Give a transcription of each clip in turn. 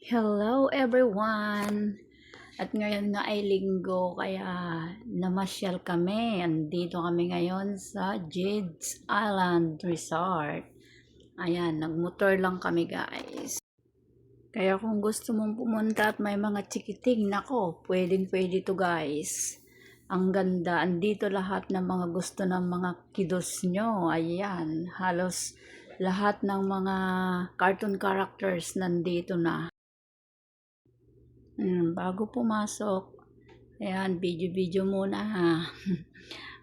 Hello everyone! At ngayon nga ay linggo kaya namasyal kami. Andito kami ngayon sa Jed's Island Resort. Ayan, nagmotor lang kami guys. Kaya kung gusto mong pumunta at may mga chikiting, nako, pwedeng pwede to guys. Ang ganda, andito lahat ng mga gusto ng mga kiddos nyo. Ayan, halos lahat ng mga cartoon characters nandito na. Bago pumasok, ayan, video-video muna ha.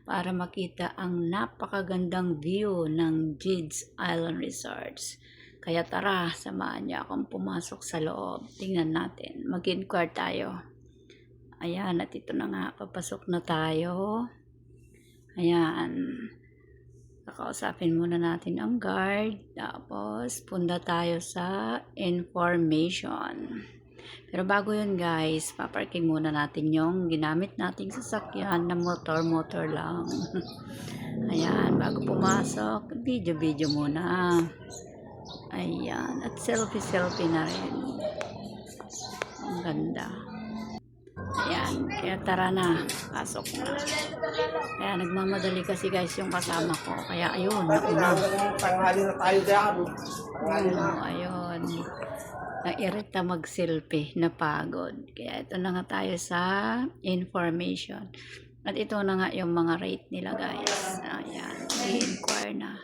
Para makita ang napakagandang view ng Jed's Island Resorts. Kaya tara, samahan niyo akong pumasok sa loob. Tingnan natin, mag-inquire tayo. Ayan, at ito na nga, papasok na tayo. Ayan, kakausapin muna natin ang guard. Tapos, punta tayo sa information. Pero bago yun guys, paparking muna natin yung ginamit nating sasakyan na motor lang. Ayan, bago pumasok, video muna. Ayan, at selfie na rin. Ang ganda. Ayan, kaya tara na, pasok na. Kaya nagmamadali kasi guys yung kasama ko. Kaya ayun, nauna. Tanghali na tayo dyan. Ayun. Nairita mag-selfie, napagod. Kaya ito na nga tayo sa information. At ito na nga yung mga rate nila guys. Ayan, i-inquire na.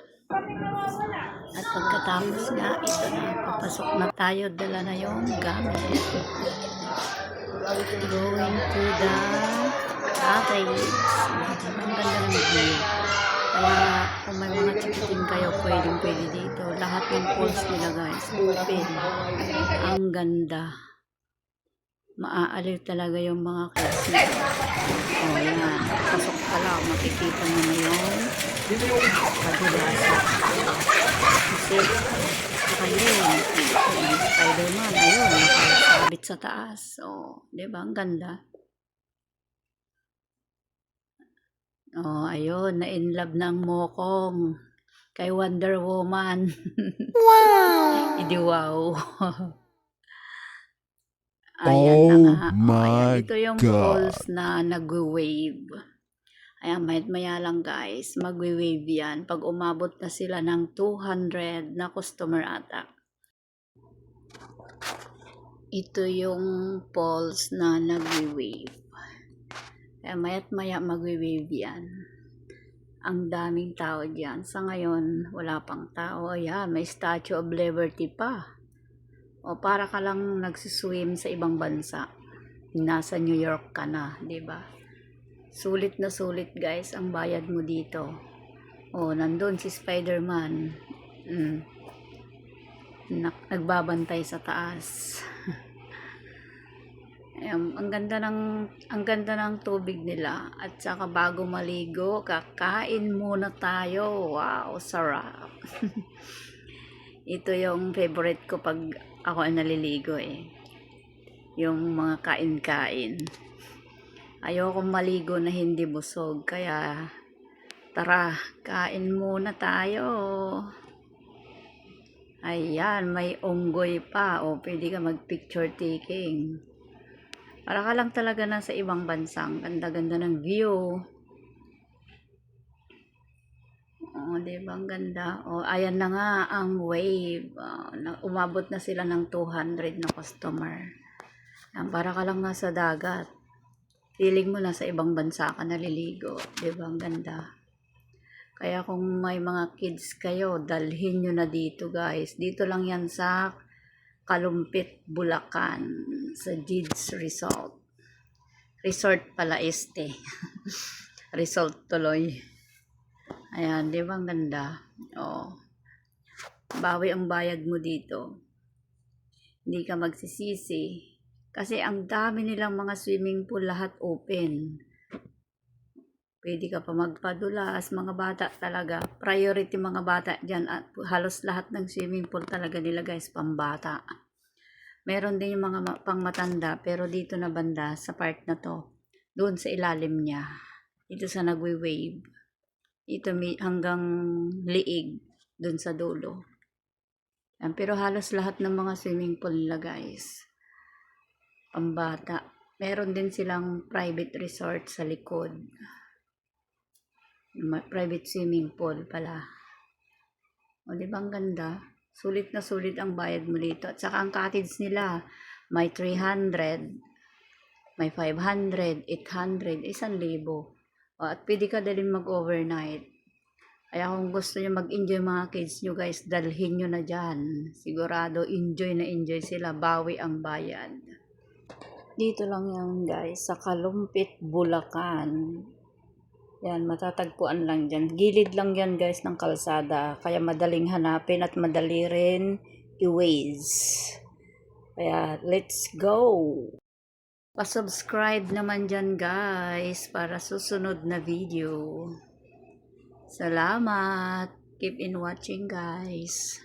At pagkatapos nga, ito na, papasok na tayo, dala na yung gamit. Going to the cottage. Ang ganda ng view. Kaya kung may mga chikiting kayo, pwede dito. Lahat ng pools nila guys, open. Ang ganda. Maaaliw talaga yung mga kids nila. O yan, pasok ka lang, makikita mo na yung kadulasa. Kasi, saka yun, yung Spider-Man, ayun, nakasabit sa taas. O, diba, ang ganda. Oh, ayun, na-inlove na ang Mokong kay Wonder Woman. Wow! Idi wow. Ayan na nga. Ayan, ito yung falls na nag-wave. Ayan, maya lang guys, mag-wave yan. Pag umabot na sila ng 200 na customer ata. Ito yung falls na nag-wave. Kaya maya mag-wave yan. Ang daming tao dyan. Sa ngayon, wala pang tao. Ayan, may Statue of Liberty pa. O para ka lang nagsiswim sa ibang bansa. Nasa New York ka na, 'di ba? Sulit na sulit guys ang bayad mo dito. O, nandun si Spider-Man. Nagbabantay sa taas. Ayan, ang ganda ng tubig nila. At saka bago maligo, kakain muna tayo. Wow, sarap. Ito yung favorite ko pag ako ay naliligo eh. Yung mga kain-kain. Ayokong maligo na hindi busog. Kaya tara, kain muna tayo. Ayan, may unggoy pa. O, pwede ka mag-picture taking. Para ka lang talaga nasa ibang bansang. Ganda-ganda ng view. Oh, diba ang ganda? Oh, ayan na nga ang wave. Umabot na sila ng 200 na customer. Para ka lang nasa dagat. Feeling mo nasa ibang bansa ka naliligo. Diba ang ganda? Kaya kung may mga kids kayo, dalhin nyo na dito guys. Dito lang yan sa Kalumpit, Bulacan. Sa Jed's Resort. Resort pala este. Resort tuloy. Ayan, di ba ang ganda? Oh. Bawi ang bayad mo dito. Hindi ka magsisisi. Kasi ang dami nilang mga swimming pool, lahat open. Pwede ka pa magpadulas, mga bata talaga. Priority mga bata dyan. At halos lahat ng swimming pool talaga nila guys, pambata. Meron din yung mga pangmatanda, pero dito na banda, sa part na to, doon sa ilalim niya. Ito sa nagwe-wave. Ito hanggang liig dun sa dulo. Pero halos lahat ng mga swimming pool nila guys, pambata. Meron din silang private resort sa likod. Private swimming pool pala. O, di ba ang ganda? Sulit na sulit ang bayad mo dito. At saka ang cottage nila, may 300, may 500, 800, 1,000. O, at pwede ka din mag-overnight. Kaya kung gusto nyo mag-enjoy mga kids nyo guys, dalhin nyo na dyan. Sigurado enjoy na enjoy sila, bawi ang bayad. Dito lang yan guys, sa Kalumpit, Bulacan. Yan, matatagpuan lang dyan. Gilid lang yan guys ng kalsada. Kaya madaling hanapin at madali rin i-waze. Kaya let's go! Pa-subscribe naman dyan guys para susunod na video. Salamat! Keep in watching guys.